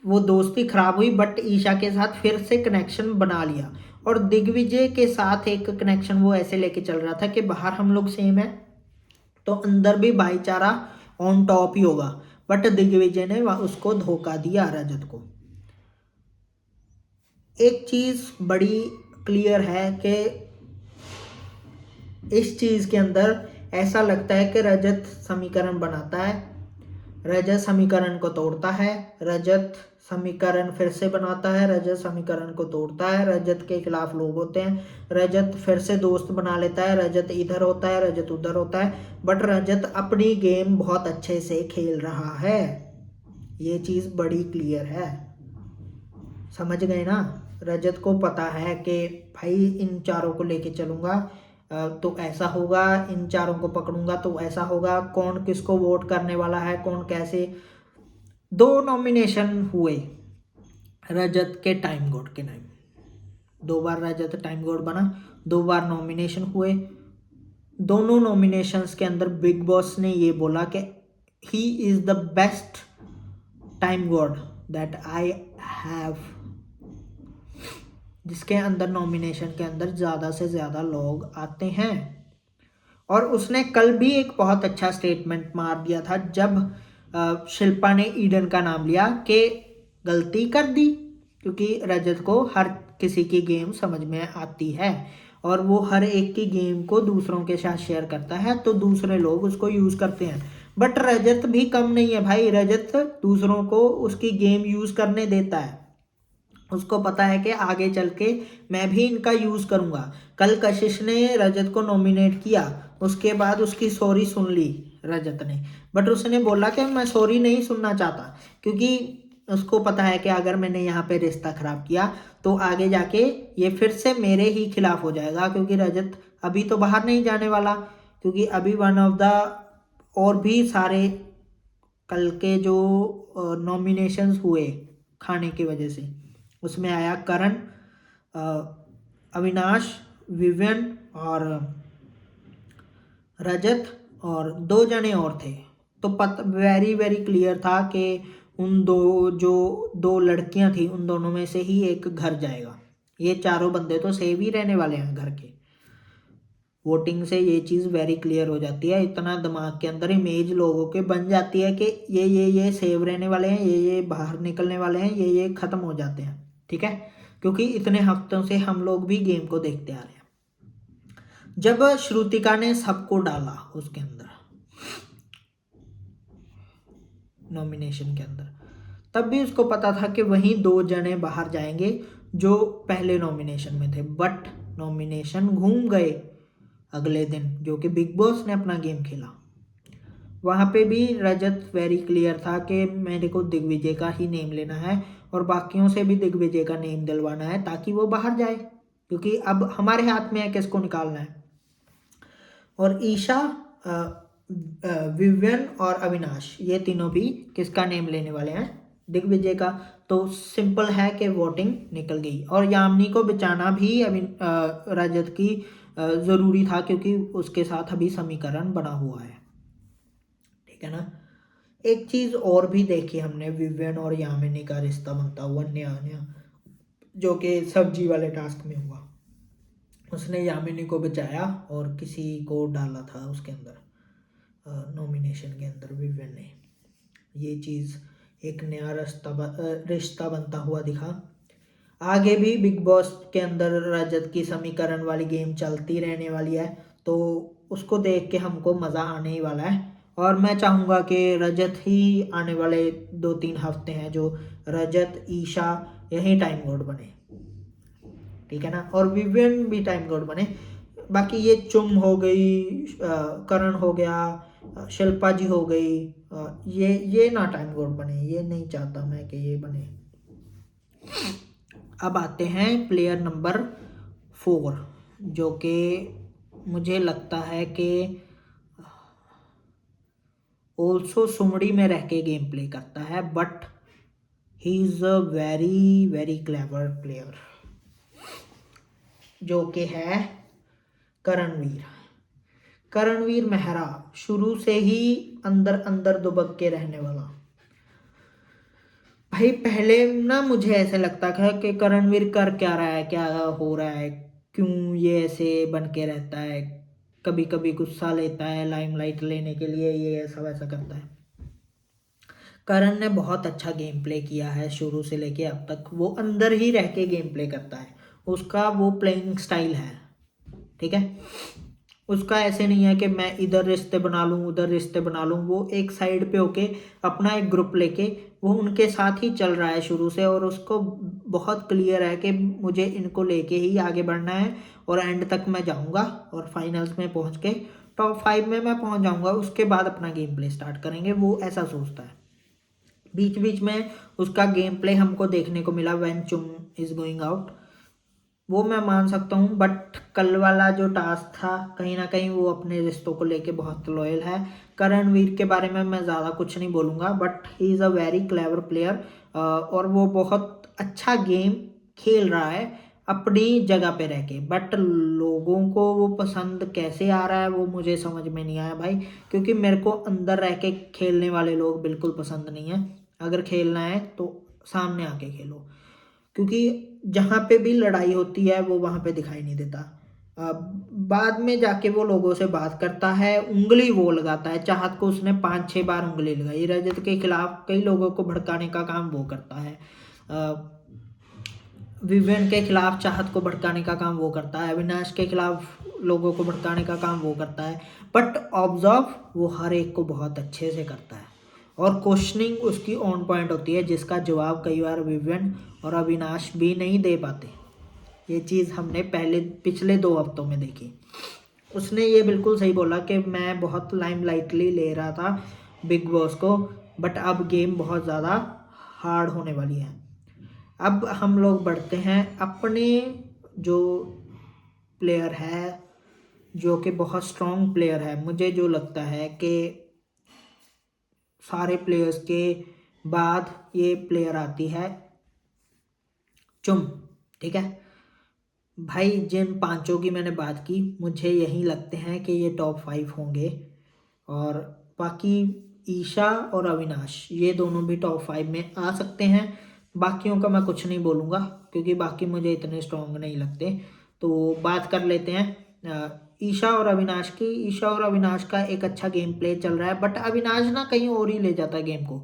वो दोस्ती खराब हुई, बट ईशा के साथ फिर से कनेक्शन बना लिया। और दिग्विजय के साथ एक कनेक्शन वो ऐसे लेके चल रहा था कि बाहर हम लोग सेम है तो अंदर भी भाईचारा ऑन टॉप ही होगा। बट दिग्विजय ने उसको धोखा दिया, रजत को। एक चीज बड़ी क्लियर है कि इस चीज के अंदर ऐसा लगता है कि रजत समीकरण बनाता है, रजत समीकरण को तोड़ता है, रजत समीकरण फिर से बनाता है, रजत समीकरण को तोड़ता है, रजत के खिलाफ लोग होते हैं, रजत फिर से दोस्त बना लेता है, रजत इधर होता है, रजत उधर होता है, बट रजत अपनी गेम बहुत अच्छे से खेल रहा है। ये चीज़ बड़ी क्लियर है, समझ गए ना। रजत को पता है कि भाई इन चारों को लेके चलूंगा तो ऐसा होगा, इन चारों को पकड़ूंगा तो ऐसा होगा, कौन किसको वोट करने वाला है, कौन कैसे। 2 नॉमिनेशन हुए रजत के टाइम गोड के नाम, 2 बार रजत टाइम गोड बना, 2 बार नॉमिनेशन हुए। दोनों नॉमिनेशंस के अंदर बिग बॉस ने ये बोला कि he is the best time God that I have, जिसके अंदर नॉमिनेशन के अंदर ज़्यादा से ज़्यादा लोग आते हैं। और उसने कल भी एक बहुत अच्छा स्टेटमेंट मार दिया था जब शिल्पा ने ईडन का नाम लिया कि गलती कर दी, क्योंकि रजत को हर किसी की गेम समझ में आती है और वो हर एक की गेम को दूसरों के साथ शेयर करता है, तो दूसरे लोग उसको यूज़ करते हैं। बट रजत भी कम नहीं है भाई, रजत दूसरों को उसकी गेम यूज़ करने देता है। उसको पता है कि आगे चल के मैं भी इनका यूज़ करूँगा। कल कशिश ने रजत को नॉमिनेट किया, उसके बाद उसकी सॉरी सुन ली रजत ने, बट उसने बोला कि मैं सॉरी नहीं सुनना चाहता, क्योंकि उसको पता है कि अगर मैंने यहाँ पे रिश्ता खराब किया तो आगे जाके ये फिर से मेरे ही खिलाफ हो जाएगा, क्योंकि रजत अभी तो बाहर नहीं जाने वाला, क्योंकि अभी वन ऑफ द और भी सारे कल के जो नॉमिनेशंस हुए खाने की वजह से, उसमें आया करण, अविनाश, विवियन और रजत और 2 जने और थे। तो वेरी वेरी क्लियर था कि उन जो 2 लड़कियां थी उन दोनों में से ही एक घर जाएगा। ये चारों बंदे तो सेव ही रहने वाले हैं घर के। वोटिंग से ये चीज़ वेरी क्लियर हो जाती है, इतना दिमाग के अंदर इमेज लोगों के बन जाती है कि ये सेव रहने वाले हैं, ये बाहर निकलने वाले हैं, ये ख़त्म हो जाते हैं। ठीक है, क्योंकि इतने हफ्तों से हम लोग भी गेम को देखते आ रहे हैं। जब श्रुतिका ने सबको डाला उसके अंदर नॉमिनेशन के अंदर, तब भी उसको पता था कि वहीं 2 जने बाहर जाएंगे जो पहले नॉमिनेशन में थे, बट नॉमिनेशन घूम गए अगले दिन, जो कि बिग बॉस ने अपना गेम खेला। वहाँ पे भी रजत वेरी क्लियर था कि मेरे को दिग्विजय का ही नेम लेना है और बाकियों से भी दिग्विजय का नेम दिलवाना है ताकि वो बाहर जाए, क्योंकि अब हमारे हाथ में है किसको निकालना है। और ईशा, विवियन और अविनाश, ये तीनों भी किसका नेम लेने वाले हैं, दिग्विजय का। तो सिंपल है कि वोटिंग निकल गई। और यामिनी को बचाना भी रजत की ज़रूरी था, क्योंकि उसके साथ अभी समीकरण बना हुआ है। ठीक है ना। एक चीज़ और भी देखी हमने, विवियन और यामिनी का रिश्ता बनता हुआ नया नया, जो कि सब्जी वाले टास्क में हुआ। उसने यामिनी को बचाया और किसी को डाला था उसके अंदर नॉमिनेशन के अंदर विवियन ने। ये चीज़ एक नया रिश्ता बनता हुआ दिखा। आगे भी बिग बॉस के अंदर रजत की समीकरण वाली गेम चलती रहने वाली है, तो उसको देख के हमको मज़ा आने ही वाला है। और मैं चाहूँगा कि रजत ही आने वाले 2-3 हफ्ते हैं जो रजत ईशा यही टाइम गॉड बने। ठीक है ना, और विवियन भी टाइम गॉड बने। बाकी ये चुम हो गई, करण हो गया, शिल्पा जी हो गई, ये ना टाइम गोड बने, ये नहीं चाहता मैं कि ये बने। अब आते हैं प्लेयर नंबर 4, जो कि मुझे लगता है कि ऑल्सो सुमड़ी में रह के गेम प्ले करता है, but he is a very very clever player, जो कि है करणवीर। करणवीर मेहरा, शुरू से ही अंदर अंदर दुबक के रहने वाला। भाई पहले ना मुझे ऐसे लगता था कि करणवीर कर क्या रहा है, क्या हो रहा है, क्यों ये ऐसे बन के रहता है, कभी कभी गुस्सा लेता है लाइमलाइट लेने के लिए, ये ऐसा वैसा करता है। करण ने बहुत अच्छा गेम प्ले किया है शुरू से लेके अब तक, वो अंदर ही रह के गेम प्ले करता है, उसका वो प्लेइंग स्टाइल है, ठीक है। उसका ऐसे नहीं है कि मैं इधर रिश्ते बना लूँ उधर रिश्ते बना लूँ, वो एक साइड पे होके अपना एक ग्रुप लेके वो उनके साथ ही चल रहा है शुरू से, और उसको बहुत क्लियर है कि मुझे इनको लेके ही आगे बढ़ना है और एंड तक मैं जाऊंगा और फाइनल्स में पहुंच के टॉप 5 में मैं पहुंच जाऊंगा, उसके बाद अपना गेम प्ले स्टार्ट करेंगे, वो ऐसा सोचता है। बीच बीच में उसका गेम प्ले हमको देखने को मिला व्हेन चुम इज गोइंग आउट, वो मैं मान सकता हूँ, बट कल वाला जो टास्क था कहीं ना कहीं वो अपने रिश्तों को लेके बहुत लॉयल है। करणवीर के बारे में मैं ज़्यादा कुछ नहीं बोलूँगा, but he is a very clever player, और वो बहुत अच्छा गेम खेल रहा है अपनी जगह पे रह के, बट लोगों को वो पसंद कैसे आ रहा है वो मुझे समझ में नहीं आया भाई, क्योंकि मेरे को अंदर रह के खेलने वाले लोग बिल्कुल पसंद नहीं है। अगर खेलना है तो सामने आके खेलो, क्योंकि जहाँ पे भी लड़ाई होती है वो वहाँ पे दिखाई नहीं देता। बाद में जाके वो लोगों से बात करता है, उंगली वो लगाता है, चाहत को उसने 5-6 बार उंगली लगाई, रजत के खिलाफ कई लोगों को भड़काने का काम वो करता है, विवियन के खिलाफ चाहत को भड़काने का काम वो करता है, अविनाश के खिलाफ लोगों को भड़काने का काम वो करता है, बट ऑब्जर्व वो हर एक को बहुत अच्छे से करता है, और क्वेश्चनिंग उसकी ऑन पॉइंट होती है, जिसका जवाब कई बार विवियन और अविनाश भी नहीं दे पाते। ये चीज़ हमने पिछले 2 हफ्तों में देखी। उसने ये बिल्कुल सही बोला कि मैं बहुत लाइमलाइटली ले रहा था बिग बॉस को, बट अब गेम बहुत ज़्यादा हार्ड होने वाली है। अब हम लोग बढ़ते हैं अपने जो प्लेयर है, जो कि बहुत स्ट्रॉन्ग प्लेयर है, मुझे जो लगता है कि सारे प्लेयर्स के बाद ये प्लेयर आती है चुम, ठीक है। भाई जिन पांचों की मैंने बात की, मुझे यही लगते हैं कि ये टॉप 5 होंगे, और बाकी ईशा और अविनाश ये दोनों भी टॉप 5 में आ सकते हैं। बाकियों का मैं कुछ नहीं बोलूँगा क्योंकि बाकी मुझे इतने स्ट्रॉन्ग नहीं लगते। तो बात कर लेते हैं ईशा और अविनाश की। ईशा और अविनाश का एक अच्छा गेम प्ले चल रहा है, बट अविनाश ना कहीं और ही ले जाता है गेम को,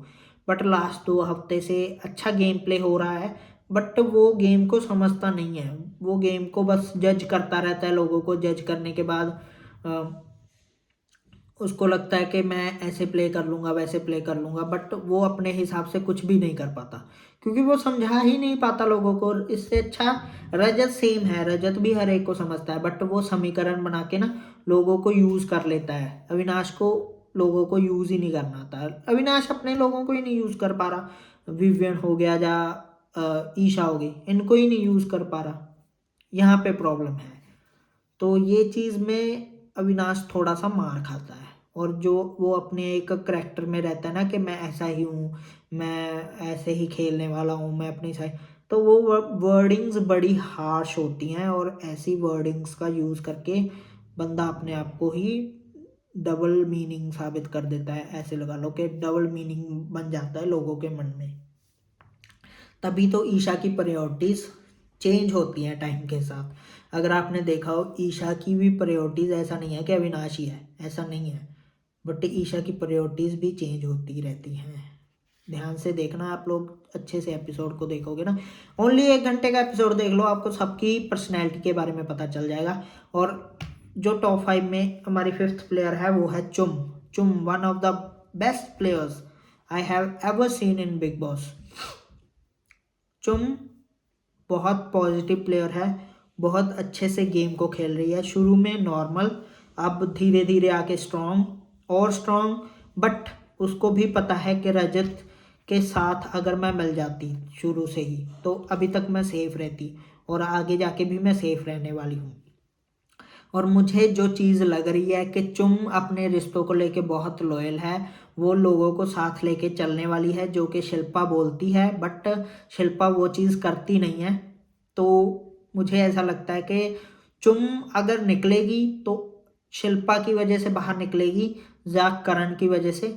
बट लास्ट 2 हफ्ते से अच्छा गेम प्ले हो रहा है, बट वो गेम को समझता नहीं है, वो गेम को बस जज करता रहता है, लोगों को जज करने के बाद उसको लगता है कि मैं ऐसे प्ले कर लूँगा वैसे प्ले कर लूँगा, बट वो अपने हिसाब से कुछ भी नहीं कर पाता क्योंकि वो समझा ही नहीं पाता लोगों को। इससे अच्छा रजत सेम है, रजत भी हर एक को समझता है, बट वो समीकरण बना के ना लोगों को यूज़ कर लेता है। अविनाश को लोगों को यूज़ ही नहीं करना आता, अविनाश अपने लोगों को ही नहीं यूज़ कर पा रहा, विवियन हो गया या ईशा हो गई, इनको ही नहीं यूज़ कर पा रहा, यहाँ पे प्रॉब्लम है। तो ये चीज़ में अविनाश थोड़ा सा मार खाता है, और जो वो अपने एक करैक्टर में रहता है ना कि मैं ऐसा ही हूँ, मैं ऐसे ही खेलने वाला हूँ, मैं अपनी साइड, तो वो वर्डिंग्स बड़ी हार्श होती हैं, और ऐसी वर्डिंग्स का यूज़ करके बंदा अपने आप को ही डबल मीनिंग साबित कर देता है, ऐसे लगा लो कि डबल मीनिंग बन जाता है लोगों के मन में। तभी तो ईशा की प्रायोरिटीज़ चेंज होती हैं टाइम के साथ। अगर आपने देखा हो ईशा की भी प्रायोरिटीज़ ऐसा नहीं है कि अविनाश ही है, ऐसा नहीं है, बट ईशा की प्रायोरिटीज़ भी चेंज होती रहती हैं। ध्यान से देखना, आप लोग अच्छे से एपिसोड को देखोगे ना, ओनली 1 घंटे का एपिसोड देख लो, आपको सबकी पर्सनैलिटी के बारे में पता चल जाएगा। और जो टॉप 5 में हमारी 5th प्लेयर है वो है चुम। चुम one of the best players I have ever seen in big boss. चुम बहुत पॉजिटिव प्लेयर है, बहुत अच्छे से गेम को खेल रही है। शुरू में नॉर्मल, अब धीरे धीरे आके स्ट्रॉन्ग और स्ट्रॉन्ग, बट उसको भी पता है कि रजत के साथ अगर मैं मिल जाती शुरू से ही तो अभी तक मैं सेफ रहती, और आगे जाके भी मैं सेफ रहने वाली हूँ। और मुझे जो चीज़ लग रही है कि चुम अपने रिश्तों को लेके बहुत लॉयल है, वो लोगों को साथ लेके चलने वाली है, जो कि शिल्पा बोलती है, बट शिल्पा वो चीज़ करती नहीं है। तो मुझे ऐसा लगता है कि चुम अगर निकलेगी तो शिल्पा की वजह से बाहर निकलेगी, या करण की वजह से,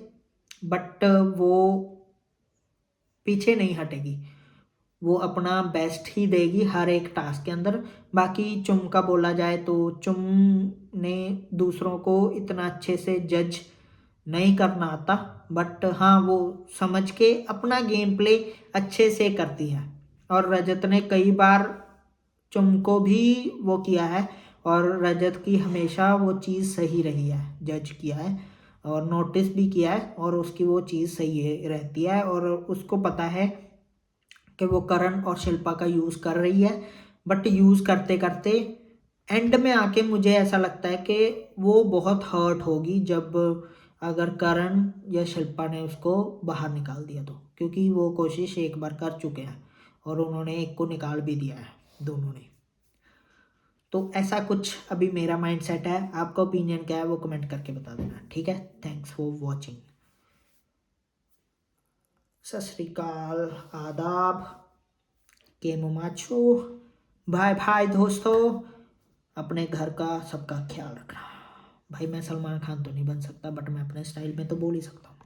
बट वो पीछे नहीं हटेगी, वो अपना बेस्ट ही देगी हर एक टास्क के अंदर। बाकी चुम का बोला जाए तो चुम ने दूसरों को इतना अच्छे से जज नहीं करना आता, बट हाँ वो समझ के अपना गेम प्ले अच्छे से करती है। और रजत ने कई बार चुम को भी वो किया है, और रजत की हमेशा वो चीज़ सही रही है, जज किया है और नोटिस भी किया है, और उसकी वो चीज़ सही रहती है, और उसको पता है कि वो करण और शिल्पा का यूज़ कर रही है। बट यूज़ करते करते एंड में आके मुझे ऐसा लगता है कि वो बहुत हर्ट होगी जब अगर करण या शिल्पा ने उसको बाहर निकाल दिया तो, क्योंकि वो कोशिश एक बार कर चुके हैं और उन्होंने एक को निकाल भी दिया है, दोनों ने। तो ऐसा कुछ अभी मेरा माइंडसेट है। आपका ओपिनियन क्या है वो कमेंट करके बता देना, ठीक है। Thanks for watching. सत श्री अकाल, आदाब, केमुमाचू, भाई भाई दोस्तों, अपने घर का सबका ख्याल रखना। भाई मैं सलमान खान तो नहीं बन सकता, बट मैं अपने स्टाइल में तो बोल ही सकता हूँ।